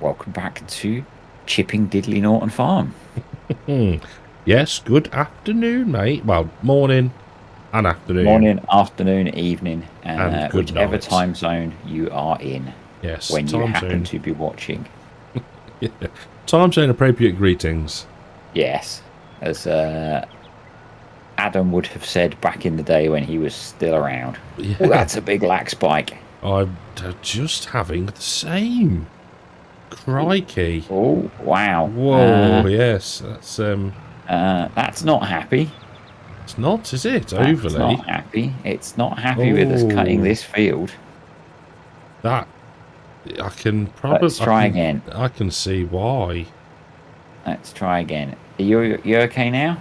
Welcome back to Chipping Diddly Norton Farm. Yes, good afternoon, mate. Well, morning and afternoon. Morning, afternoon, evening, And good whichever night. time zone you are in. Yes, when you time happen zone. to be watching. Yeah. Time zone appropriate greetings. Yes, as Adam would have said back in the day when he was still around. Yeah. Oh, that's a big lag spike. I'm just having the same. Crikey. Oh, wow. Whoa, yes. That's not happy. It's not, is it? That's Overly? not happy. It's not happy with us cutting this field. That... I can probably... Let's try again. I can see why. Let's try again. Are you okay now?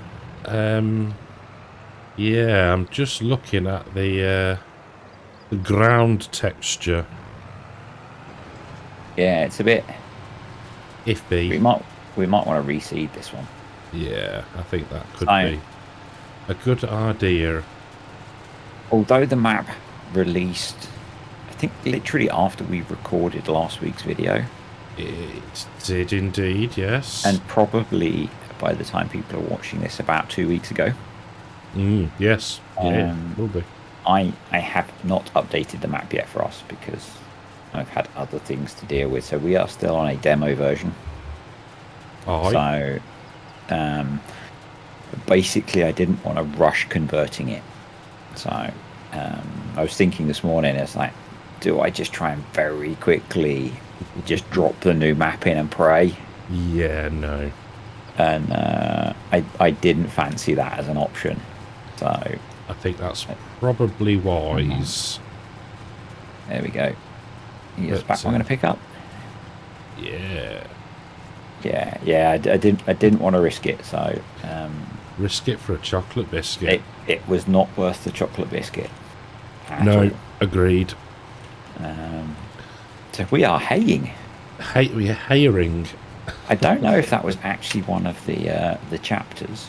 Yeah, I'm just looking at the ground texture. Yeah, it's a bit iffy. We might want to reseed this one. Yeah, I think that could be a good idea. Although the map released, I think literally after we recorded last week's video. It did indeed, yes. And probably by the time people are watching this, about 2 weeks ago. Yes, yeah, will be. I have not updated the map yet for us because I've had other things to deal with. So we are still on a demo version. Aye. So basically I didn't want to rush converting it. So I was thinking this morning, it's like, do I just try and very quickly just drop the new map in and pray? Yeah, no. And I didn't fancy that as an option. So I think that's probably wise. There we go. Here's back. I'm going to pick up. Yeah. Yeah. I didn't want to risk it. So risk it for a chocolate biscuit. It was not worth the chocolate biscuit. No, agreed. So we are haying. We are hayering. I don't know if that was actually one of the chapters.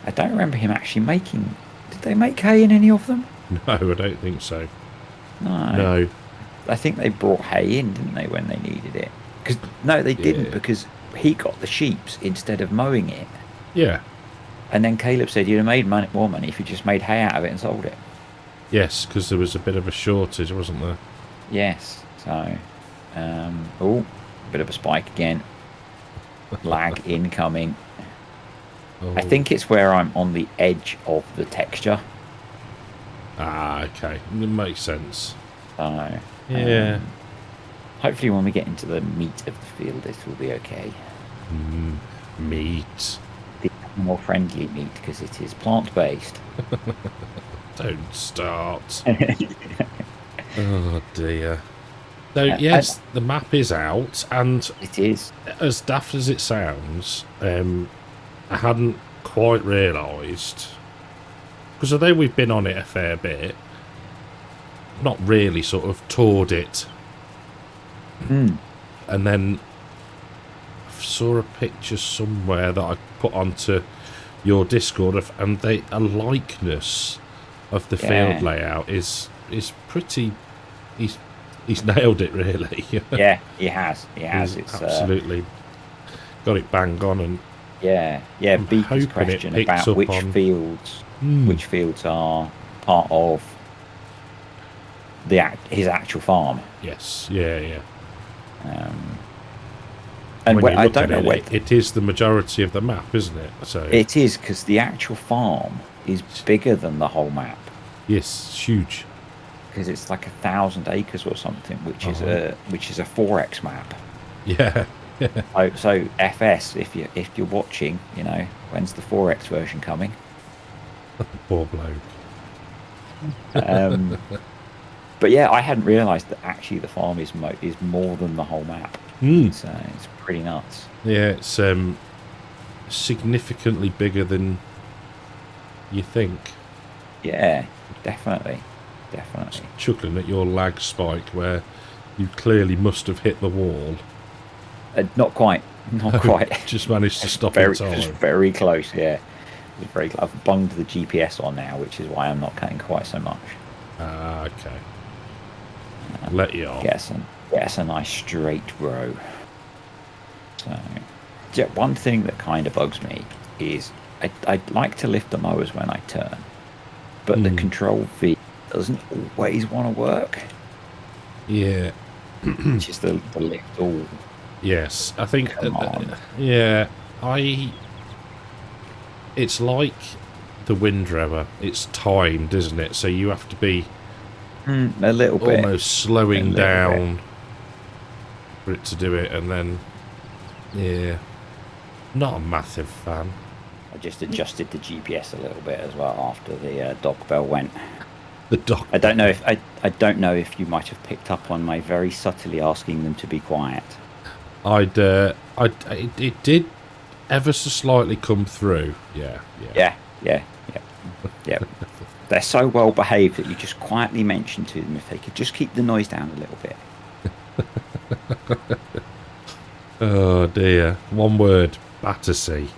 I don't remember him actually making. Did they make hay in any of them? No, I don't think so. No. I think they brought hay in, didn't they, when they needed it? No, they didn't, because he got the sheeps instead of mowing it. Yeah. And then Caleb said you'd have made more money if you just made hay out of it and sold it. Yes, because there was a bit of a shortage, wasn't there? Yes. So, bit of a spike again. Lag incoming. I think it's where I'm on the edge of the texture. Ah, okay. It makes sense. Yeah. Hopefully when we get into the meat of the field, this will be okay. Meat. The more friendly meat, because it is plant-based. Don't start. Oh, dear. So, yes, the map is out, and... It is. As daft as it sounds, I hadn't quite realised, because although we've been on it a fair bit, not really sort of toured it. And then I saw a picture somewhere that I put onto your Discord and a likeness of the field layout is pretty. He's nailed it, really. Yeah, he has. It's absolutely got it bang on. And Beaker's question about which fields are part of his actual farm. Yes, yeah. And I don't know where it is the majority of the map, isn't it? So it is, because the actual farm is bigger than the whole map. Yes, it's huge. Because it's like 1,000 acres or something, which is a 4x map. Yeah. So FS, if you're watching, when's the 4x version coming? Poor bloke. But yeah, I hadn't realised that actually the farm is more than the whole map. It's pretty nuts. Yeah, it's significantly bigger than you think. Yeah, definitely. Just chuckling at your lag spike where you clearly must have hit the wall. Not quite. Just managed to stop in time. Just very close, yeah. It's very. I've bunged the GPS on now, which is why I'm not cutting quite so much. Okay. Let you off. Get us a nice straight row. So, yeah, one thing that kind of bugs me is I'd like to lift the mowers when I turn, but the Control V doesn't always want to work. Yeah. Which is the lift all. Yes, I think. Yeah, It's like the windrower. It's timed, isn't it? So you have to be a little bit almost slowing down for it to do it, and then not a massive fan. I just adjusted the GPS a little bit as well after the dog bell went. The dog. I don't know if you might have picked up on my very subtly asking them to be quiet. It did ever so slightly come through. Yeah. They're so well behaved that you just quietly mention to them if they could just keep the noise down a little bit. Oh dear. One word. Battersea.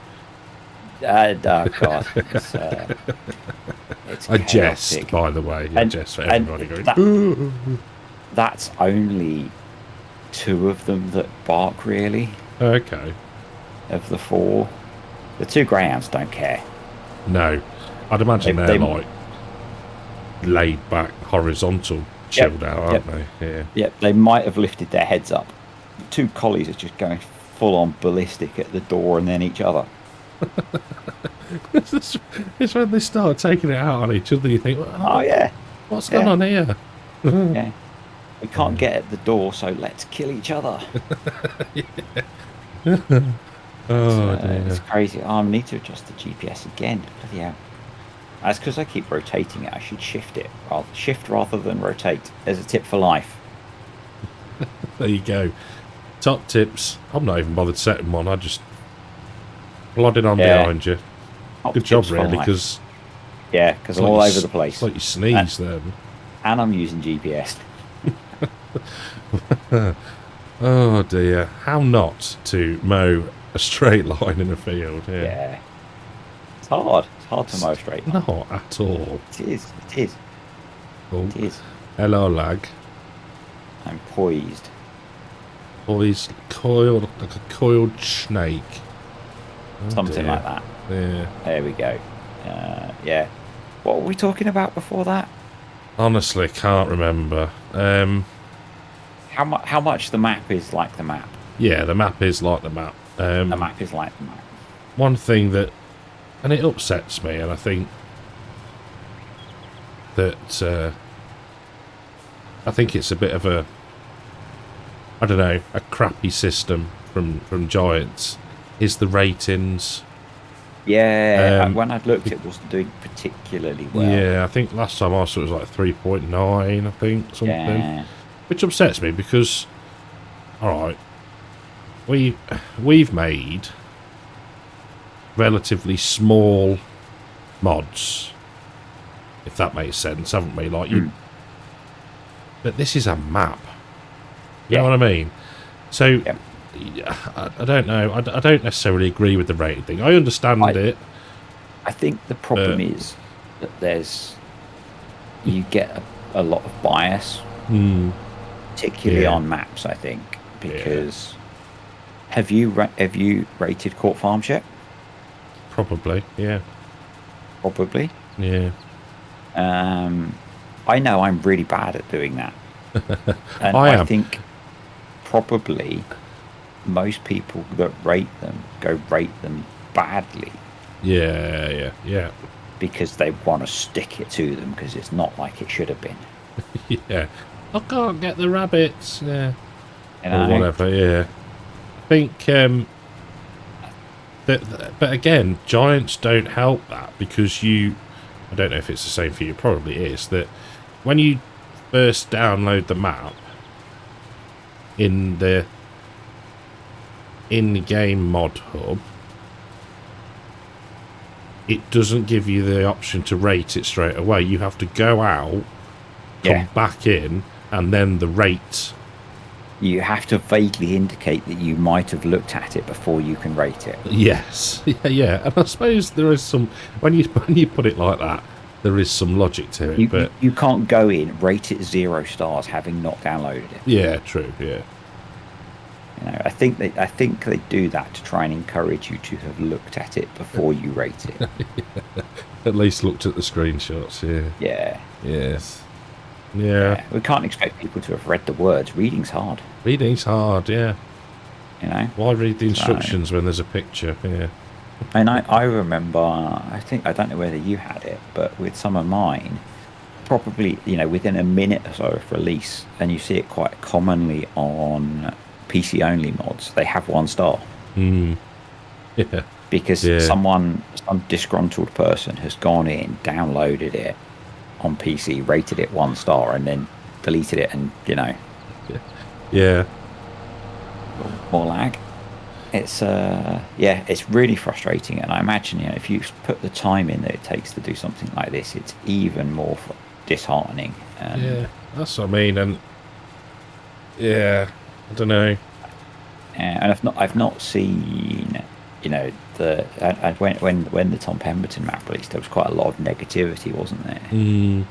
Oh God. It's a jest, by the way. A jest for everybody going. That's only 2 of them that bark, really. Okay. Of the 4, the 2 greyhounds don't care. No, I'd imagine they're like laid back, horizontal, chilled out, aren't they? Yeah. Yep, they might have lifted their heads up. 2 collies are just going full on ballistic at the door and then each other. It's when they start taking it out on each other. You think, oh yeah, what's going on here? Yeah, we can't get at the door, so let's kill each other. Oh dear. It's crazy. I need to adjust the GPS again. Bloody hell. That's because I keep rotating it. I should shift it. Shift rather than rotate. There's a tip for life. There you go. Top tips. I'm not even bothered setting one. I just plodded on behind you. Good job, really, because I'm all over the place. It's like you sneeze then. And I'm using GPS. Oh dear. How not to mow a straight line in a field? Yeah. It's hard. It's hard to mow a straight line. Not at all. It is. Oh. It is. Hello, lag. I'm poised. Poised, coiled, like a coiled snake. Oh, something like that. Yeah. There we go. Yeah. What were we talking about before that? Honestly, can't remember. How much the map is like the map? Yeah, the map is like the map. The map is like the map. One thing that, and it upsets me, and I think that I think it's a bit of a, I don't know, a crappy system from Giants, is the ratings. Yeah, when I'd looked, it wasn't doing particularly well. Yeah, I think last time I saw it was like 3.9, I think, something. Yeah. Which upsets me because, alright, we've made relatively small mods, if that makes sense, haven't we? Like but this is a map. You know what I mean? So, I don't know. I don't necessarily agree with the rating thing. I understand it. I think the problem is that you get a lot of bias, particularly on maps. I think because have you rated Court Farms yet? Probably, yeah. Probably, yeah. I know I'm really bad at doing that, and I think probably most people that rate them rate them badly. Yeah. Because they want to stick it to them because it's not like it should have been. Yeah. I can't get the rabbits. Yeah. Or whatever, yeah. I think, but again, Giants don't help that because I don't know if it's the same for you, it probably is, that when you first download the map in the in-game mod hub, it doesn't give you the option to rate it straight away. You have to go out, come back in, and then the rate You have to vaguely indicate that you might have looked at it before you can rate it. Yes, yeah. And I suppose there is some when you put it like that, there is some logic to it. But You can't go in, rate it 0 stars, having not downloaded it. yeah, true. Yeah, I think they do that to try and encourage you to have looked at it before you rate it. at least looked at the screenshots. Yeah. Yeah. Yes. Yeah. We can't expect people to have read the words. Reading's hard. Reading's hard. Yeah. Why read the instructions when there's a picture? Yeah. And I remember, I don't know whether you had it, but with some of mine, probably, within a minute or so of release, and you see it quite commonly on PC only mods, they have 1 star. Yeah. Because some disgruntled person has gone in, downloaded it on PC, rated it 1 star, and then deleted it, and Yeah. more lag. It's it's really frustrating, and I imagine if you put the time in that it takes to do something like this, it's even more disheartening. Yeah, that's what I mean, and yeah, I don't know. And I've not seen when the Tom Pemberton map released, there was quite a lot of negativity, wasn't there? And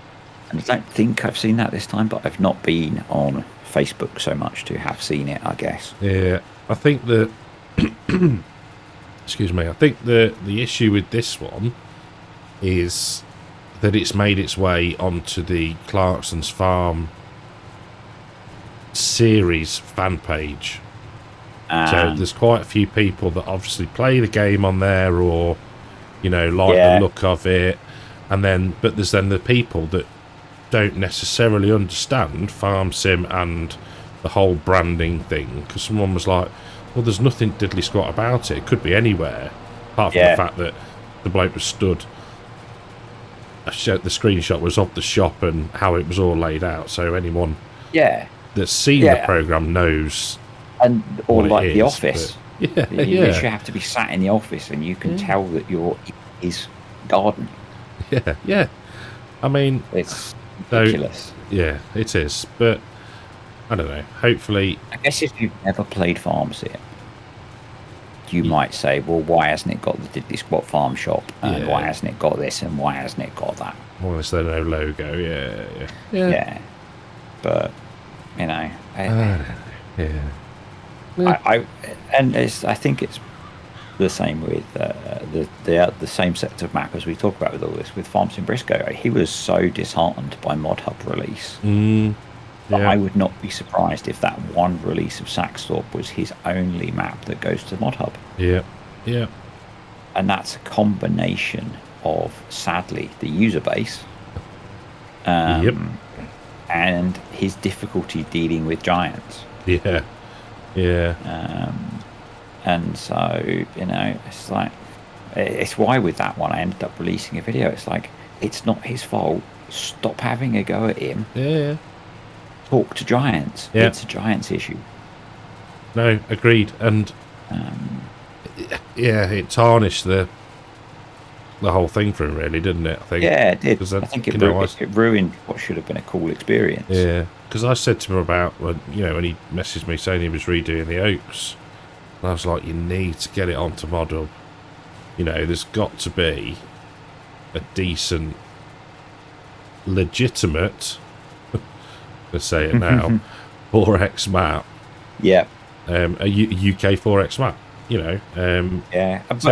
I don't think I've seen that this time, but I've not been on Facebook so much to have seen it, I guess. Yeah, I think that excuse me, I think the issue with this one is that it's made its way onto the Clarkson's Farm series fan page. So there's quite a few people that obviously play the game on there, or like the look of it, and then there's the people that don't necessarily understand farm sim and the whole branding thing, because someone was like, well, there's nothing diddly squat about it. It could be anywhere, apart from the fact that the bloke was stood. The screenshot was of the shop and how it was all laid out, so anyone that's seen the program knows. And or like is, the office. You literally have to be sat in the office, and you can tell that you're in his garden. Yeah. I mean, it's ridiculous. Yeah, it is, but I don't know. Hopefully, I guess if you've never played Farm Sim, you might say, well, why hasn't it got the Diddly Squat Farm Shop? And why hasn't it got this? And why hasn't it got that? Well, is there no logo? Yeah. But, I think it's the same with the same set of map as we talk about with all this with Farm Sim Briscoe. He was so disheartened by Mod Hub release. I would not be surprised if that one release of Saxthorpe was his only map that goes to Mod Hub. Yeah. And that's a combination of, sadly, the user base and his difficulty dealing with giants. Yeah. And so, it's like, it's why with that one I ended up releasing a video. It's like, it's not his fault. Stop having a go at him. Yeah. Talk to giants. Yeah. It's a giants issue. No, agreed. And it tarnished the whole thing for him, really, didn't it? I think. Yeah, it did. I think it ruined what should have been a cool experience. Yeah, because I said to him about when he messaged me saying he was redoing the Oaks, and I was like, you need to get it onto Mod Hub. There's got to be a decent, legitimate, let's say it now, 4X map. Yeah. A UK 4X map. So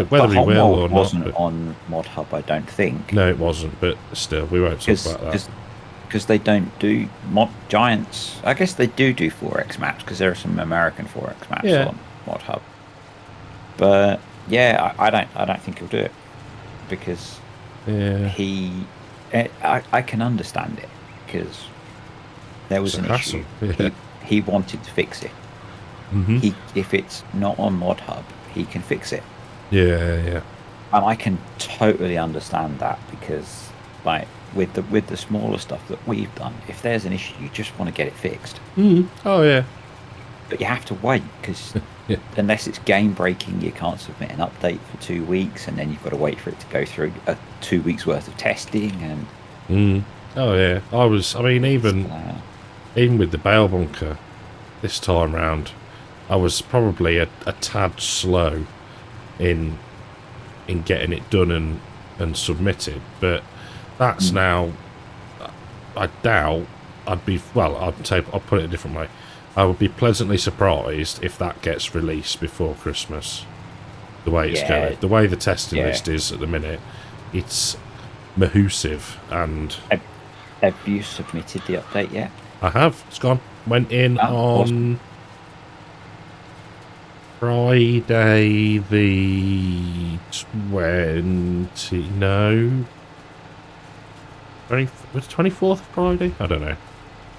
whether he will or not, wasn't on Mod Hub, I don't think. No, it wasn't. But still, we won't talk about that because they don't do giants. I guess they do 4X maps because there are some American 4X maps on Mod Hub. But I don't think he'll do it because I can understand it because there was an issue. He wanted to fix it. If it's not on Mod Hub, he can fix it. Yeah. And I can totally understand that because, like, with the smaller stuff that we've done, if there's an issue, you just want to get it fixed. Oh yeah. But you have to wait because unless it's game breaking, you can't submit an update for 2 weeks, and then you've got to wait for it to go through 2 weeks worth of testing and. Oh yeah. Even with the bail bunker. this time round, I was probably a tad slow in getting it done and submitted, but that's now, I doubt I'd be, well, I'll put it a different way. I would be pleasantly surprised if that gets released before Christmas. The way it's going, the way the testing list is at the minute, it's massive. And have you submitted the update yet? I have. It's gone. Went in on awesome. Friday the 20. No. Was it 24th Friday? I don't know.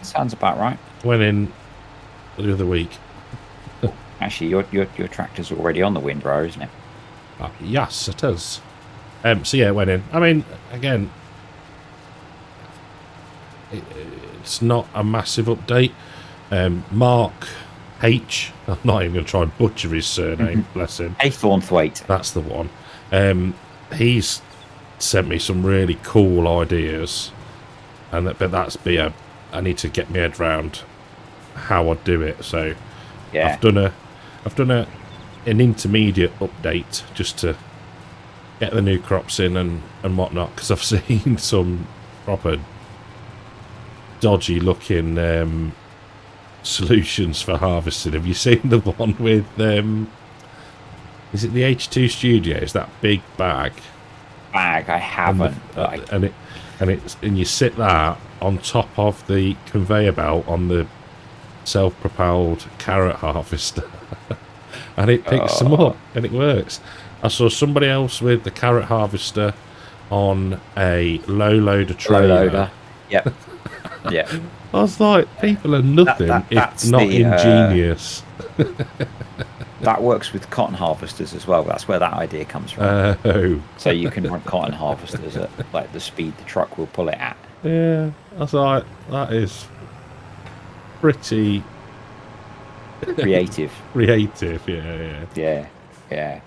Sounds about right. Went in the other week. Actually, your tractor's already on the windrow, isn't it? Yes, it is. So yeah, it went in. I mean, again, it's not a massive update. Mark H. I'm not even going to try and butcher his surname. Bless him. Haythornthwaite. That's the one. He's sent me some really cool ideas, but I need to get my head round how I do it. So yeah, I've done an intermediate update just to get the new crops in and whatnot, because I've seen some proper dodgy looking solutions for harvesting. Have you seen the one with is it the H2 Studio? Is that big bag? I haven't. And you sit that on top of the conveyor belt on the self-propelled carrot harvester, and it picks them up and it works. I saw somebody else with the carrot harvester on a low loader trailer. Low loader. Yep. Yeah. I was like, people are nothing if not ingenious. That works with cotton harvesters as well. That's where that idea comes from. Oh. So you can run cotton harvesters at like the speed the truck will pull it at. Yeah. I was like, that is pretty creative. Creative, yeah.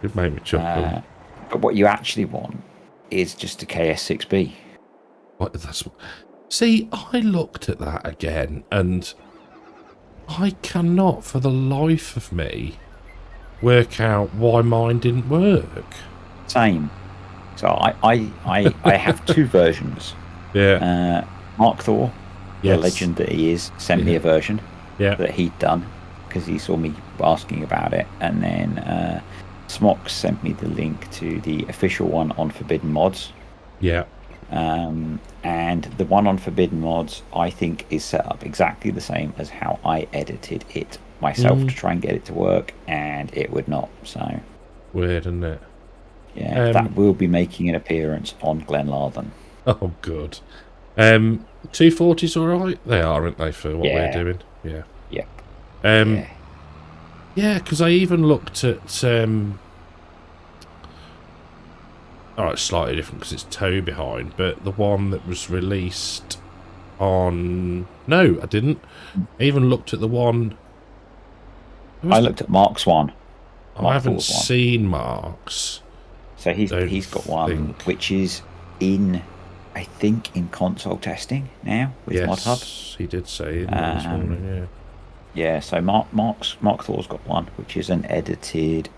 It made me chuckle. But what you actually want is just a KS6B. What? See, I looked at that again, and I cannot, for the life of me, work out why mine didn't work. Same. So I have two versions. Yeah. Mark Thor, the legend that he is, sent me a version that he'd done because he saw me asking about it, and then Smox sent me the link to the official one on Forbidden Mods. Yeah. And the one on Forbidden Mods, I think, is set up exactly the same as how I edited it myself to try and get it to work, and it would not. So weird, isn't it? Yeah, that will be making an appearance on Glenlathen. Oh, good. 240s, all right. They are, aren't they, for what we're doing? Yeah. Yep. Yeah, because I even looked at. All right, slightly different because it's toe behind, but the one that was released on. No, I didn't. I even looked at the one. I looked at Mark's one. I haven't seen Mark's. So he's got one which is in, I think, in console testing now with ModHub. Yes, he did say this morning. Yeah. So Mark Thor's got one which is an edited.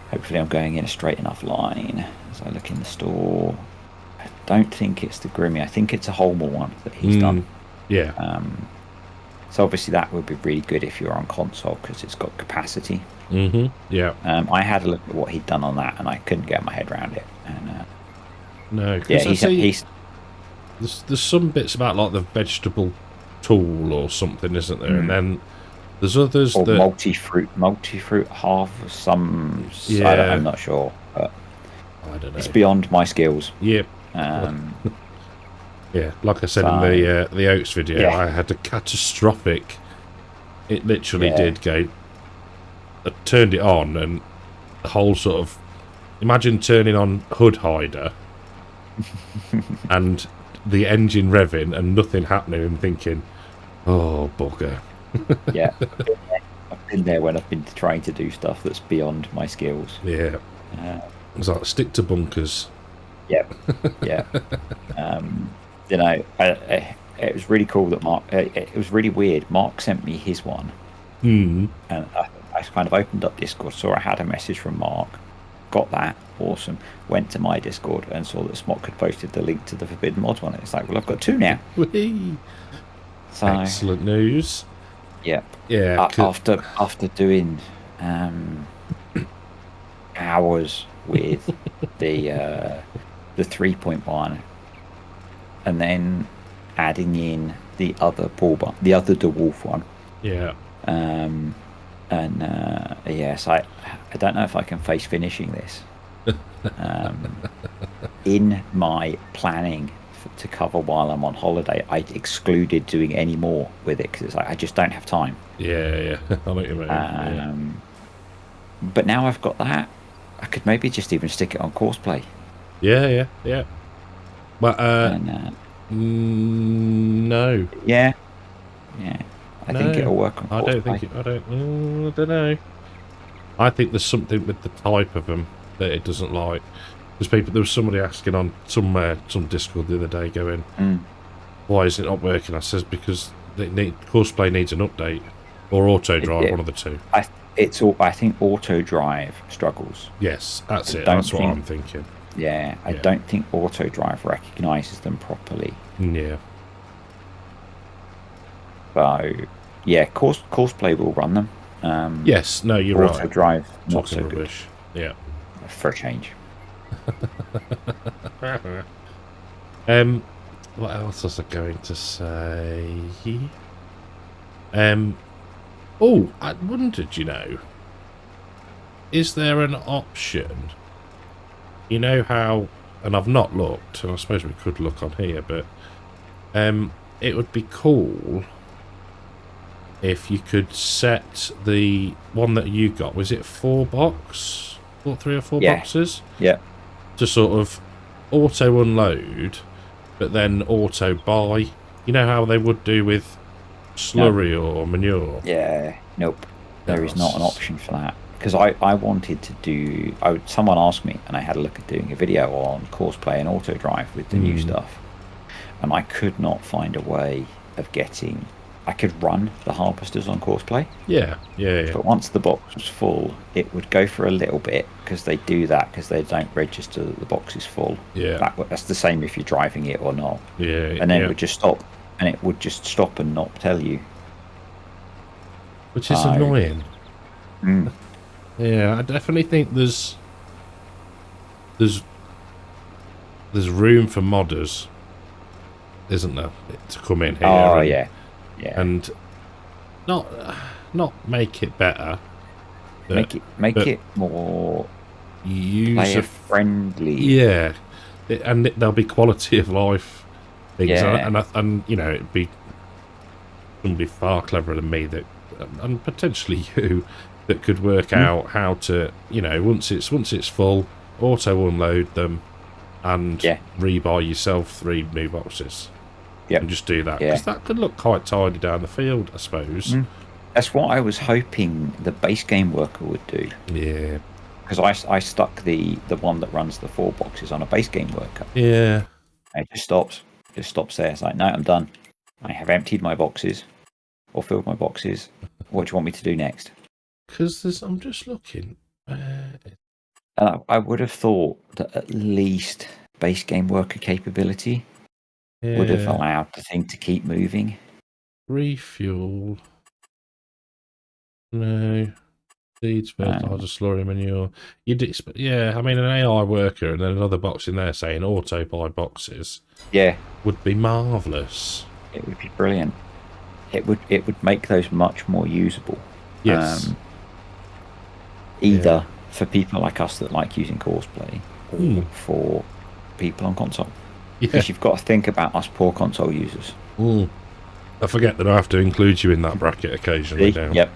Hopefully, I'm going in a straight enough line as I look in the store. I don't think it's the Grimmy. I think it's a Holmer one that he's done. Yeah. So obviously that would be really good if you're on console because it's got capacity. Yeah. I had a look at what he'd done on that and I couldn't get my head around it. And no. Yeah, he's there's some bits about like the vegetable tool or something, isn't there? And then there's others or that multi-fruit half some. Yeah. I'm not sure, but I don't know. It's beyond my skills. Yep. Yeah, like I said in the oats video, I had a catastrophic. It literally did go. I turned it on and the whole sort of. Imagine turning on hood hider and the engine revving and nothing happening and thinking, oh bugger. Yeah, I've been there when I've been trying to do stuff that's beyond my skills. Yeah, it's like stick to bunkers. Yep. Yeah. You know, it was really cool that Mark. It was really weird. Mark sent me his one, Hmm. and I kind of opened up Discord, saw I had a message from Mark, got that, awesome. Went to my Discord and saw that Smock had posted the link to the Forbidden Mods one. It's like, well, I've got two now. Whee! So Excellent news. yep. Yeah. After doing hours with the 3.1, and then adding in the other the other DeWolf one. Yeah. Yes, I don't know if I can face finishing this. In my planning to cover while I'm on holiday, I excluded doing any more with it because it's like I just don't have time. Yeah. I know what you mean. But now I've got that, I could maybe just even stick it on Courseplay. Yeah. But no. Yeah. I think it'll work on Courseplay. I don't know. I think there's something with the type of them that it doesn't like. There was somebody asking on some Discord the other day going, why is it not working? I says because Courseplay needs an update or auto drive, one of the two. I think auto drive struggles. Yes, that's it. That's what I'm thinking. Yeah, I don't think auto drive recognises them properly. Yeah. So yeah, Courseplay will run them. Yes, no, you're right. Auto drive, not so rubbish. good. Yeah. For a change. What else was I going to say? Oh, I wondered, is there an option? You know how, and I've not looked, and I suppose we could look on here, but it would be cool if you could set the one that you got, was it 3 or 4 boxes? Yeah. To sort of auto unload, but then auto buy. You know how they would do with slurry or manure? Yeah, nope. There is not an option for that. Because I wanted to do... someone asked me, and I had a look at doing a video on Courseplay and auto drive with the new stuff. And I could not find a way of getting... I could run the harvesters on Courseplay. Yeah. But once the box was full, it would go for a little bit, because they do that because they don't register that the box is full. Yeah. That's the same if you're driving it or not. Yeah. And then it would just stop, and it would just stop and not tell you. Which is annoying. Yeah, I definitely think there's room for modders, isn't there, to come in here? Oh, and, yeah. And not make it better. Make it more user friendly. Yeah, and there'll be quality of life things. Yeah. And it'd be somebody far cleverer than me and potentially you that could work out how to, once it's full, auto unload them and rebuy yourself 3 new boxes. Yeah. And just do that. Because that could look quite tidy down the field, I suppose. That's what I was hoping the base game worker would do. Yeah. Because I stuck the one that runs the 4 boxes on a base game worker. Yeah. And it just stops. Just stops there. It's like, no, I'm done. I have emptied my boxes or filled my boxes. What do you want me to do next? Because I'm just looking. I would have thought that at least base game worker capability would have allowed the thing to keep moving. Refuel. No. Seeds, fertilizer, slurry, manure. You'd expect, I mean, an AI worker and then another box in there saying auto buy boxes. Yeah. Would be marvellous. It would be brilliant. It would make those much more usable. Yes. Either for people like us that like using Courseplay, or for people on console. Because you've got to think about us poor console users. I forget that I have to include you in that bracket occasionally now. Yep.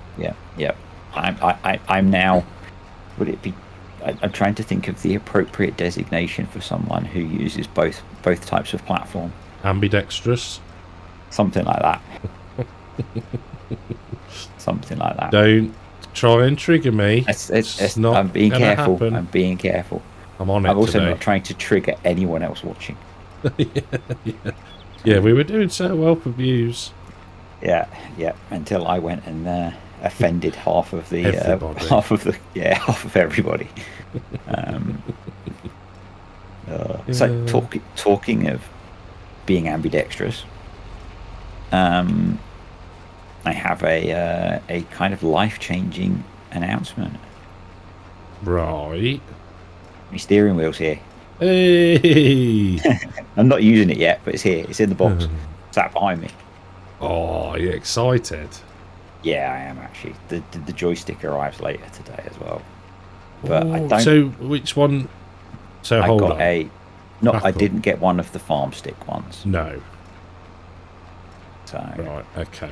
I'm now... Would it be... I'm trying to think of the appropriate designation for someone who uses both types of platform. Ambidextrous? Something like that. Something like that. Don't try and trigger me. It's not. I'm being careful. Happen. I'm being careful. I'm on it. I'm also today. not trying to trigger anyone else watching. yeah. Yeah, we were doing so well for views. Yeah, yeah. Until I went and offended half of the Everybody. half of everybody. Um, so talking of being ambidextrous, I have a kind of life-changing announcement. Right. My steering wheel's here. Hey! I'm not using it yet, but it's here. It's in the box. Sat behind me. Oh, you excited? Yeah, I am actually. The joystick arrives later today as well. But I Oh, don't. so which one? So I hold got on. a. Not. Back I up. didn't get one of the farm stick ones. No. So Right. Okay.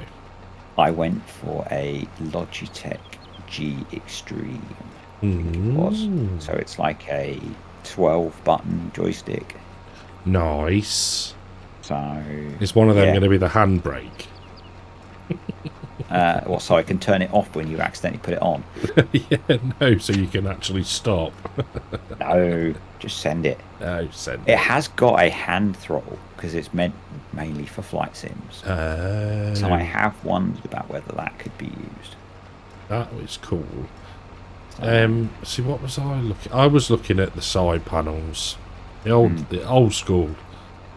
I went for a Logitech G Extreme. I think it was. So it's like a 12-button joystick. Nice. So Is one of them yeah. going to be the handbrake? Well, so I can turn it off when you accidentally put it on. Yeah, no, so you can actually stop. No, just send it. No, send It has got a hand throttle because it's meant mainly for flight sims. So I have wondered about whether that could be used. That was cool. So, See, what was I looking? I was looking at the side panels, the old school,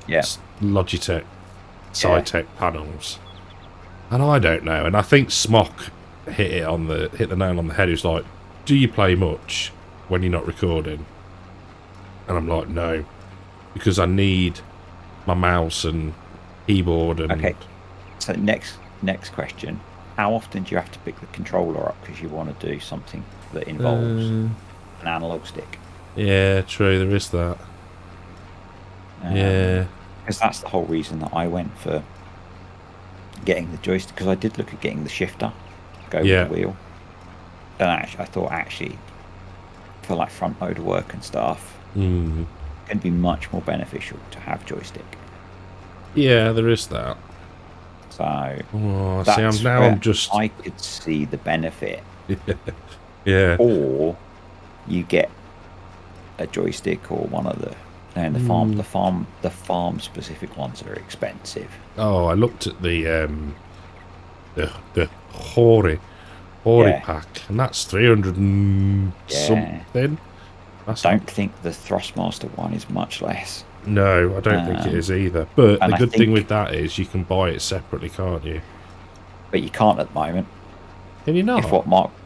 yeah, Logitech side tech panels. And I don't know. And I think Smock hit the nail on the head. He was like, "Do you play much when you're not recording?" And I'm like, "No, because I need my mouse and keyboard." And okay. So next question: how often do you have to pick the controller up because you want to do something that involves an analog stick? Yeah, true. There is that. Yeah, because that's the whole reason that I went for getting the joystick, because I did look at getting the shifter, go with the wheel, and I thought actually for like front loader work and stuff, it can be much more beneficial to have joystick. Yeah, there is that. So I could see the benefit. Yeah. Or you get a joystick or one of the. And the farm specific ones are expensive. Oh, I looked at the Hori pack, and that's 300 and something. I don't think the Thrustmaster one is much less. No, I don't think it is either. But the good thing with that is you can buy it separately, can't you? But you can't at the moment. Can you not?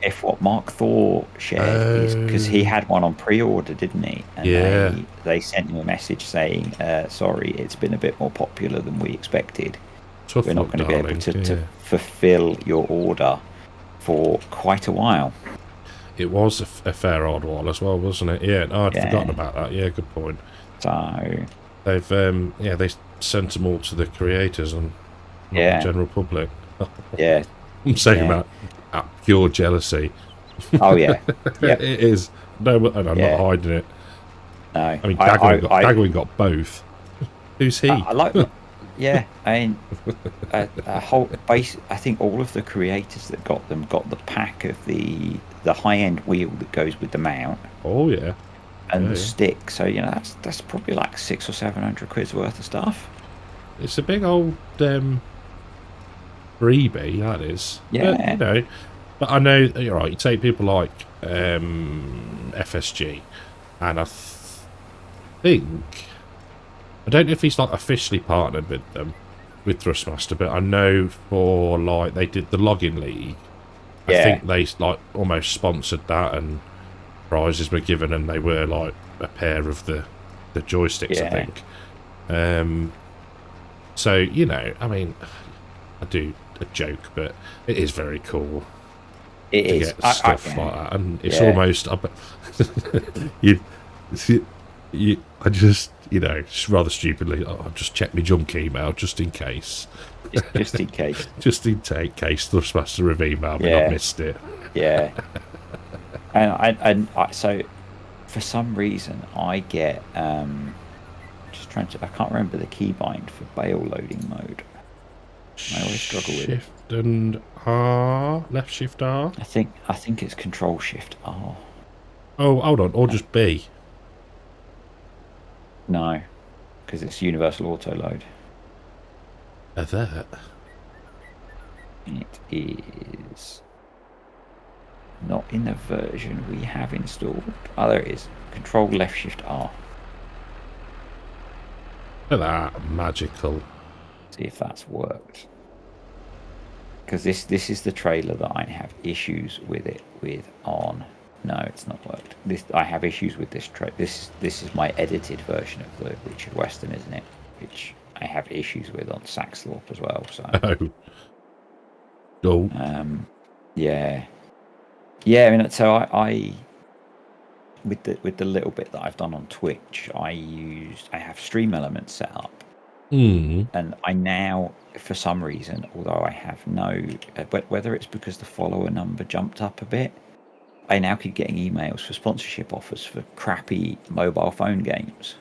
If what Mark Thor shared is because he had one on pre-order, didn't he? And they sent him a message saying, "Sorry, it's been a bit more popular than we expected. We're not going to be able to fulfill your order for quite a while." It was a fair odd while as well, wasn't it? Yeah, no, I'd forgotten about that. Yeah, good point. So they've they sent them all to the creators and not the general public. Yeah, I'm saying that out pure jealousy. Oh yeah, yeah, it is. No, and I'm not hiding it. No, I mean, Dagwin got both. Who's he? I like. Yeah, I mean, a whole base. I think all of the creators that got them got the pack of the high-end wheel that goes with the mount. Oh yeah, and the stick. So you know that's probably like 600 or 700 quid's worth of stuff. It's a big old freebie, that is. Yeah, but, but I know you're right. You take people like FSG, and I think. I don't know if he's like officially partnered with them, with Thrustmaster, but I know for like they did the login league. I think they like almost sponsored that, and prizes were given, and they were like a pair of the joysticks. I think. So I mean, I do a joke, but it is very cool. It to is get stuff like that, and it's almost. I just. Just rather stupidly, I'll just check my junk email just in case. Just in case. Just in case Thrustmaster have emailed me, I missed it. Yeah. and so, for some reason, I get just trying to. I can't remember the keybind for bale loading mode. I always struggle with it. Shift and R, left shift R. I think it's Control Shift R. Oh, hold on, or just B. No, because it's universal auto load. That. It is not in the version we have installed. Oh, there it is. Control left shift R. Look at that. Magical. See if that's worked. Because this is the trailer that I have issues with it with on. No, it's not worked. I have issues with this trailer. This is my edited version of the Richard Weston, isn't it? Which I have issues with on Saxthorpe as well. So. Oh. Yeah. Yeah. I mean, so I with the little bit that I've done on Twitch, I have Stream Elements set up. And I now, for some reason, although I have no, but whether it's because the follower number jumped up a bit, I now keep getting emails for sponsorship offers for crappy mobile phone games.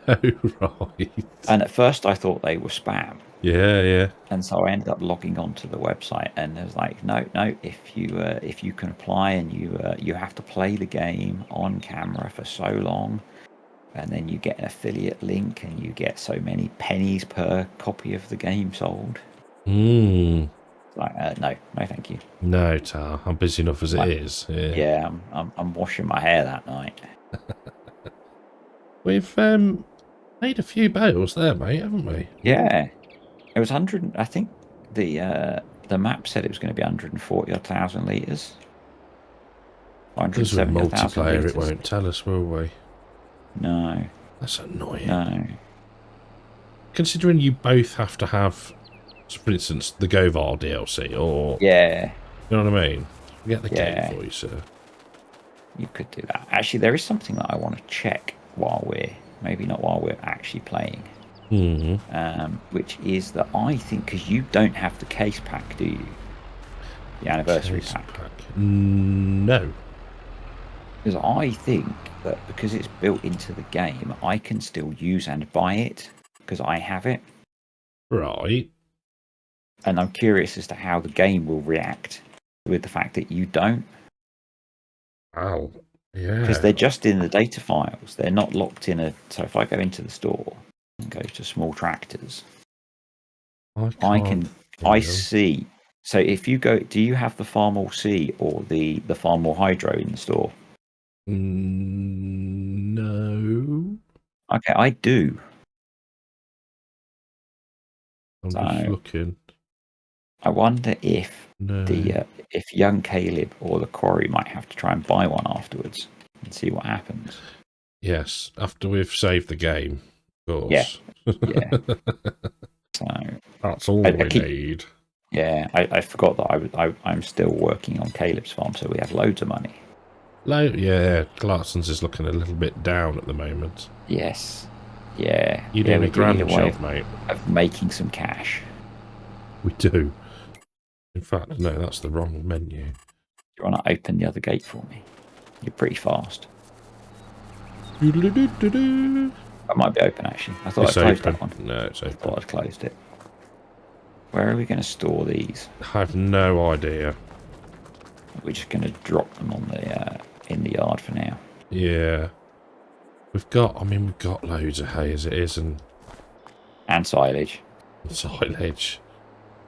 Oh, right. And at first I thought they were spam. Yeah. And so I ended up logging onto the website, and there's like, no, if you can apply, and you have to play the game on camera for so long, and then you get an affiliate link, and you get so many pennies per copy of the game sold. Like, no, thank you. No, Tar. I'm busy enough as it is. Yeah, I'm washing my hair that night. We've made a few bales there, mate, haven't we? Yeah, it was 100. I think the map said it was going to be 140,000 litres. Because with 170,000 multiplayer, litres. it won't tell us, will we? No. That's annoying. No. Considering you both have to have, for instance, the Govar DLC, or... Yeah. You know what I mean? Get the game for you, sir. You could do that. Actually, there is something that I want to check while maybe not while we're actually playing. Which is that I think, because you don't have the case pack, do you? The anniversary pack. No. Because I think that because it's built into the game, I can still use and buy it because I have it. Right. And I'm curious as to how the game will react with the fact that you don't. Wow. Yeah. Because they're just in the data files. They're not locked in So if I go into the store and go to small tractors, I see. So if you go, do you have the Farmall C or the Farmall Hydro in the store? No. Okay, I do. I'm just looking. I wonder if if young Caleb or the Quarry might have to try and buy one afterwards and see what happens. Yes, after we've saved the game, of course. Yeah. So that's all we need. Yeah, I forgot that I'm still working on Caleb's farm, so we have loads of money. Yeah, Clarkson's is looking a little bit down at the moment. Yes. Yeah. You do a grand job, mate. Of making some cash. We do. In fact, no, that's the wrong menu. Do you want to open the other gate for me? You're pretty fast. I might be open, actually. I thought I closed that one. No, it's open. I thought I'd closed it. Where are we going to store these? I have no idea. We're just going to drop them on in the yard for now. Yeah. We've got loads of hay as it is, and silage. Silage.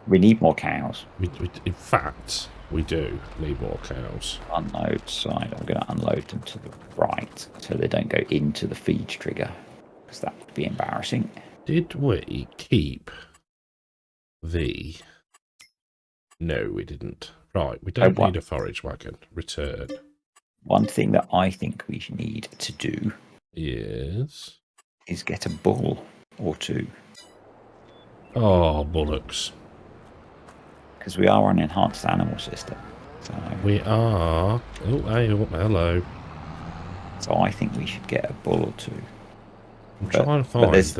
We need more cows. In fact, we do need more cows. Unload side. I'm going to unload them to the right so they don't go into the feed trigger, because that would be embarrassing. Did we keep the... No, we didn't. Right, we don't need a forage wagon. Return. One thing that I think we need to do is get a bull or two. Oh, bollocks. Because we are an enhanced animal system. So we are. Oh, hey, hello. So I think we should get a bull or two. I'm trying to find there's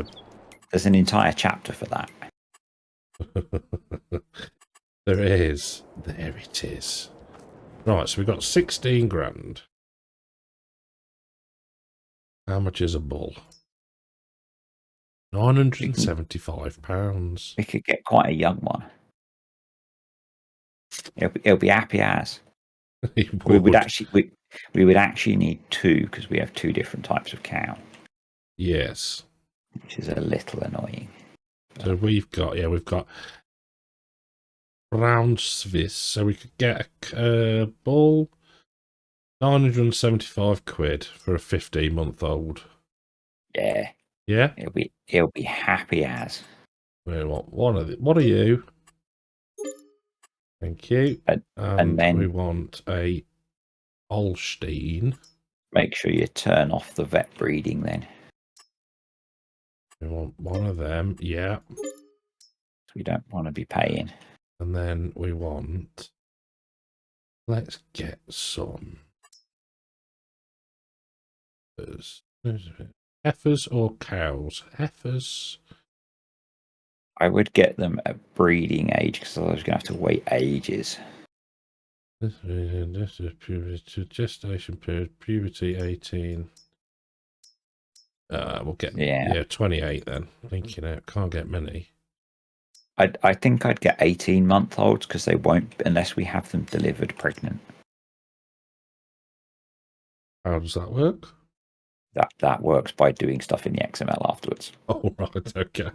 an entire chapter for that. There is. There it is. Right, so we've got 16 grand. How much is a bull? £975. We could get quite a young one. It'll be happy as. We would actually need two, because we have two different types of cow. Yes. Which is a little annoying. So we've got brown Swiss. So we could get a ball, 975 quid for a 15-month-old. Yeah. Yeah. He'll be happy as. We want one of the. What are you? Thank you. And then we want a Holstein. Make sure you turn off the vet breeding then. We want one of them, yeah. We don't want to be paying. And then we want... Let's get some... Heifers or cows? Heifers. I would get them at breeding age because I was going to have to wait ages. This is puberty, gestation period, puberty 18. We'll get 28 then. Thinking out, can't get many. I think I'd get 18-month-olds because they won't unless we have them delivered pregnant. How does that work? That works by doing stuff in the XML afterwards. Oh right, okay.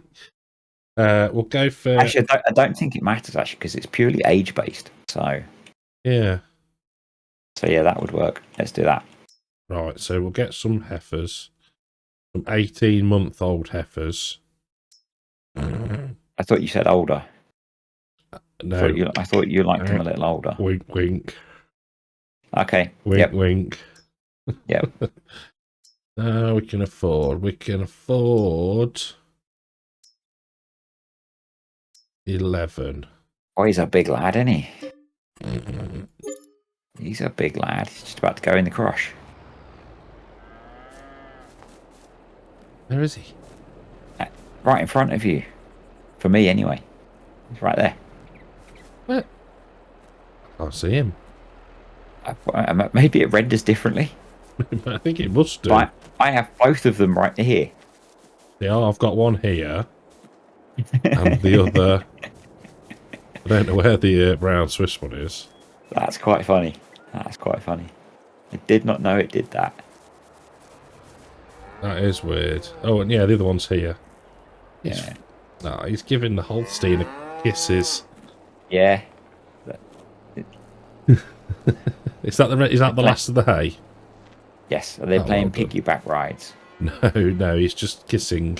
We'll go for. Actually, I don't think it matters actually because it's purely age based. So yeah. So yeah, that would work. Let's do that. Right. So we'll get some heifers, some 18-month-old heifers. I thought you said older. No, I thought you liked them a little older. Wink, wink. Okay. Wink, wink. Yep. We can afford. We can afford 11. Oh, he's a big lad, isn't he? He's a big lad. He's just about to go in the crush. Where is he? Right in front of you. For me, anyway. He's right there. What? I can't see him. Maybe it renders differently. I think it must do. But I have both of them right here. Yeah, I've got one here. And the other... I don't know where the brown Swiss one is. That's quite funny. That's quite funny. I did not know it did that. That is weird. Oh, and yeah, the other one's here. Yeah. He's giving the Holstein kisses. Yeah. Is that the last of the hay? Yes. Are they playing piggyback rides? No, he's just kissing.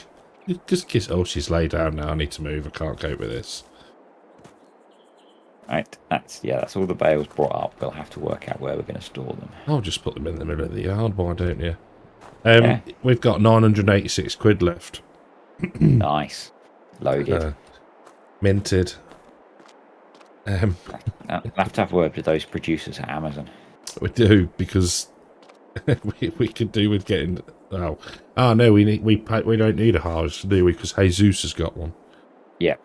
Just kiss. Oh, she's laid down now. I need to move. I can't cope with this. Right. That's all the bales brought up. We'll have to work out where we're going to store them. I'll just put them in the middle of the yard. Why don't you? Yeah. We've got 986 quid left. Nice. Loaded. Minted. I'll have to have a word with those producers at Amazon. We do, because we could do with getting. Oh no, we don't need a harvester, do we? Because Jesus has got one. Yep.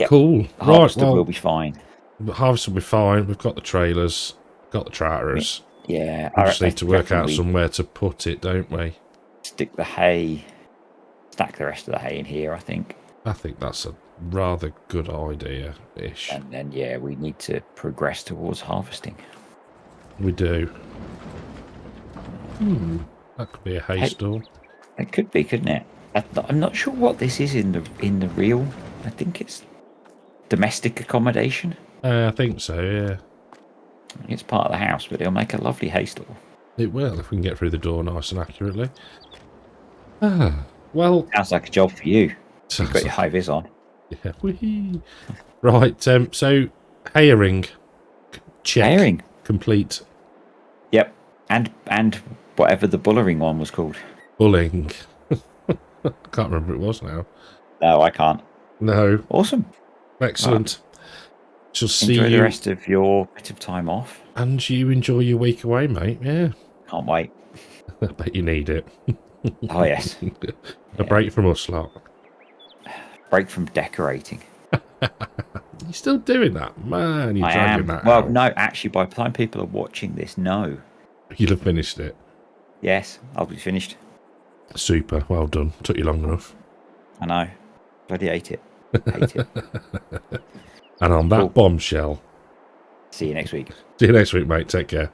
Cool. The harvester will be fine. The harvester will be fine. We've got the trailers, got the tractors. Yeah. We just need to work out somewhere to put it, don't we? Stick the hay. Stack the rest of the hay in here, I think. I think that's a rather good idea-ish. And then, yeah, we need to progress towards harvesting. We do. That could be a hay store. It could be, couldn't it? I'm not sure what this is in the real. I think it's domestic accommodation. I think so, yeah. It's part of the house, but it'll make a lovely hay store. It will, if we can get through the door nice and accurately. Well... Sounds like a job for you. You've got your high vis on. Yeah. Whee. Right, so Hayering. Check. Hayering. Complete. Yep. And whatever the bullering one was called. Bulling. I can't remember what it was now. No, I can't. No. Awesome. Excellent. Shall see enjoy you the rest of your bit of time off. And you enjoy your week away, mate. Yeah. Can't wait. I bet you need it. Oh, yes. A break from us lot. Break from decorating. You're still doing that? Man, you're dragging that Well, out. no, actually, by the time people are watching this, no. You'll have finished it. Yes, I'll be finished. Super. Well done. Took you long enough. I know. Bloody hate it. Hate it. And on that bombshell. See you next week. See you next week, mate. Take care.